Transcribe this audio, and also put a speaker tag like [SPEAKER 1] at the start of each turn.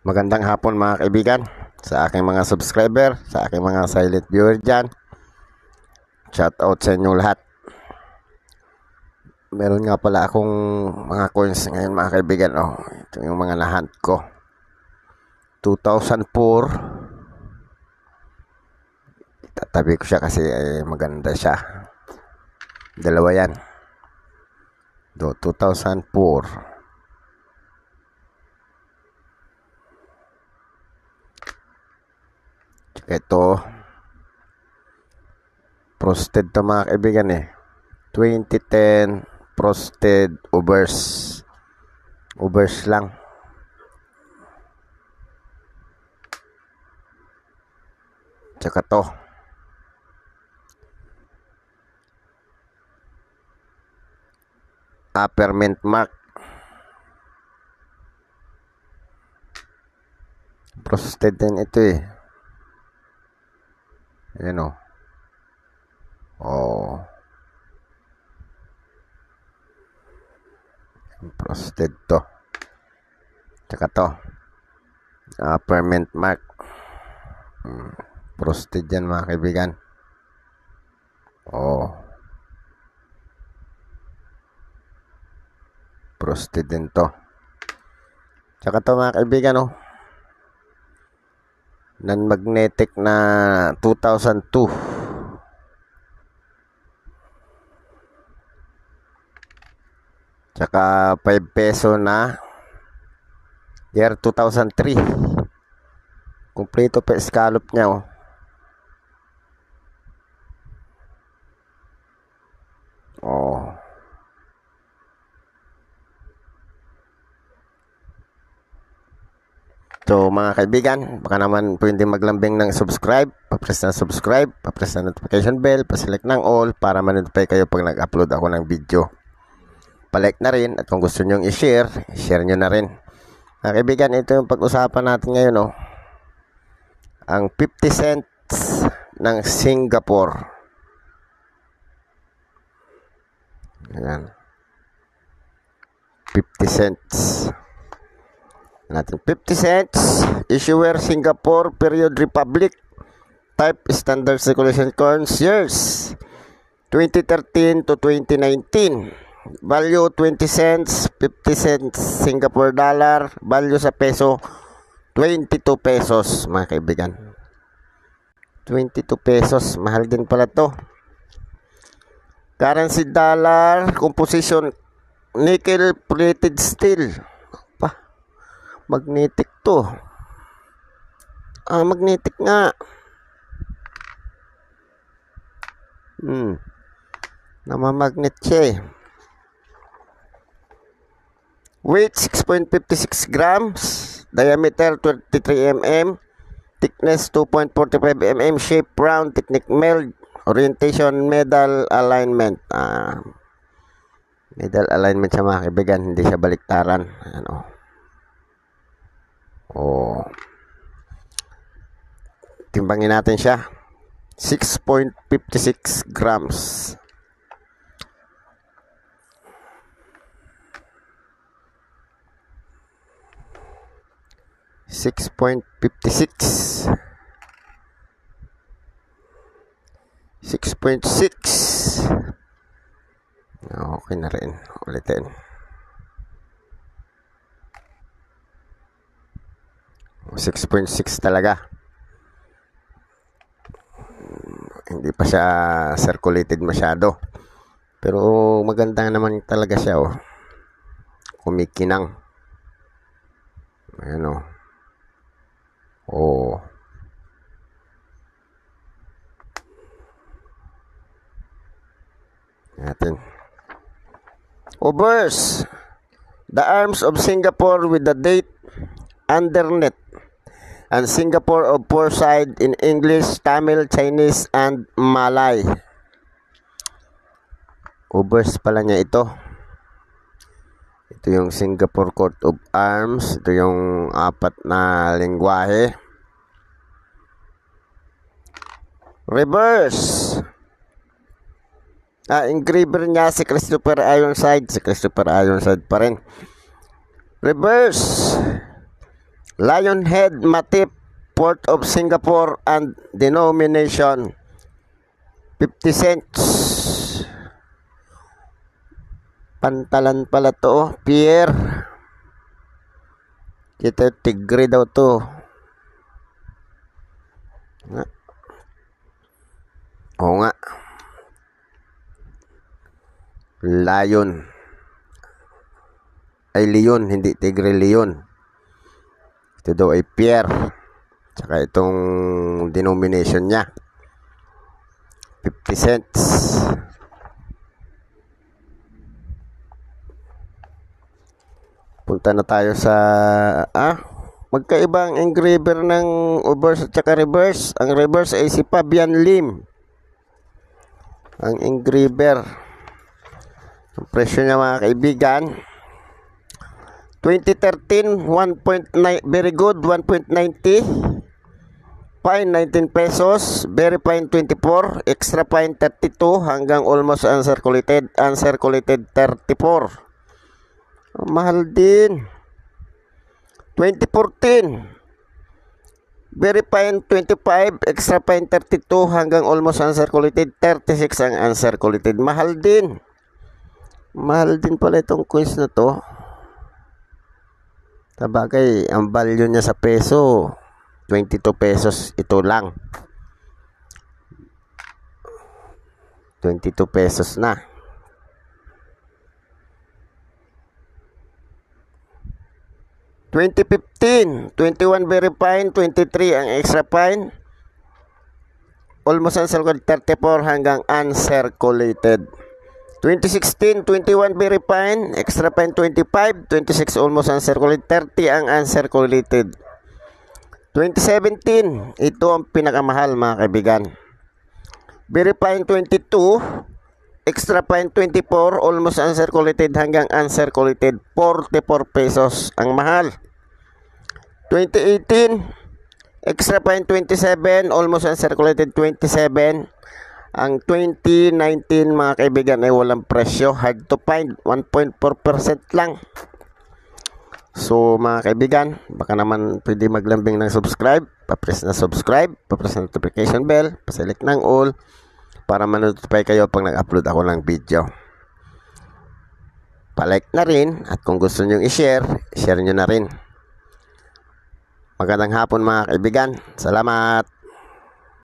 [SPEAKER 1] Magandang hapon mga kaibigan, sa aking mga subscriber, sa aking mga silent viewer dyan. Shout out sa inyong lahat. Meron nga pala akong mga coins ngayon mga kaibigan. Ito yung mga nahunt ko. 2004. Tatabi ko siya kasi maganda siya. Dalawa yan. 2004. Ito frosted to mga kaibigan 2010 frosted overs lang. Tsaka to upper mint mark frosted din ito ayan frosted to. Tsaka to upper mint mark frosted yan mga kaibigan. Frosted din to. Tsaka to mga kaibigan non-magnetic na 2002. Tsaka 5 peso na year 2003. Kompleto pa scallop niya So mga kaibigan, baka naman pwede maglambing ng subscribe, pa-press na subscribe, pa-press na notification bell, pa-select ng all para ma-notify kayo pag nag-upload ako ng video. Pa-like na rin at kung gusto nyo i-share, i-share nyo na rin. Mga kaibigan, ito yung pag-usapan natin ngayon ang 50 cents ng Singapore. Ayan. 50 cents. Natin 50 cents, issuer Singapore, period Republic, type standard circulation coins, years 2013 to 2019, value 20 cents, 50 cents Singapore dollar, value sa peso 22 pesos mga kaibigan. 22 pesos, mahal din pala to. Currency dollar, composition nickel plated steel. Magnetic to. Magnetic nga. Namamagnet siya Weight 6.56 grams. Diameter 23 mm. Thickness 2.45 mm. Shape round. Technique meld. Orientation medal alignment. Medal alignment siya mga kaibigan. Hindi siya baliktaran. Timbangin natin siya. 6.56 grams. .56 6.6. Okay na rin. Ulitin. 6.6 talaga. Hindi pa siya circulated masyado. Pero maganda naman talaga siya kumikinang. Ayan natin. Overs. The arms of Singapore with the date undernet. And Singapore of four side in English, Tamil, Chinese, and Malay. Overs pala niya ito. Ito yung Singapore Coat of Arms. Ito yung 4 na lengguwahe. Reverse. Engraver niya si Christopher Ironside. Si Christopher Ironside pa rin. Reverse. Lionhead Matip, Port of Singapore and denomination 50 cents. Pantalan pala to, Pierre. Kita tigre daw to. Oo nga. Lion. Ay leon, hindi tigre, leon. Ito daw ay Pierre. Tsaka itong denomination niya 50 cents. Punta na tayo sa magkaibang engraver ng reverse at saka reverse. Ang reverse ay si Fabian Lim. Ang engraver, ang presyo niya mga kaibigan, 2013 1.9, very good 1.90, fine 19 pesos, very fine 24, extra fine 32 hanggang almost uncirculated 34. Mahal din. 2014 very fine 25, extra fine 32 hanggang almost uncirculated 36 ang uncirculated. Mahal din. Mahal din pala itong coins na to. Sabagay, ang value niya sa peso 22 pesos ito lang. 22 pesos na. 2015, 21 very fine, 23 ang extra fine, almost uncirculated 34 hanggang uncirculated. 2016, 21 very fine, extra fine 25, 26 almost uncirculated, 30 ang uncirculated. 2017, ito ang pinakamahal mga kaibigan. Very fine 22, extra fine 24, almost uncirculated hanggang uncirculated 44 pesos ang mahal. 2018, extra fine 27, almost uncirculated 27. Ang 2019 mga kaibigan ay walang presyo, hard to find, 1.4% lang. So mga kaibigan, baka naman pwede maglambing ng subscribe, papress na subscribe, papress na notification bell, paselect ng all para ma-notify kayo pag nag-upload ako ng video. Pa-like na rin, at kung gusto nyo i-share, share nyo na rin. Magandang hapon mga kaibigan. Salamat.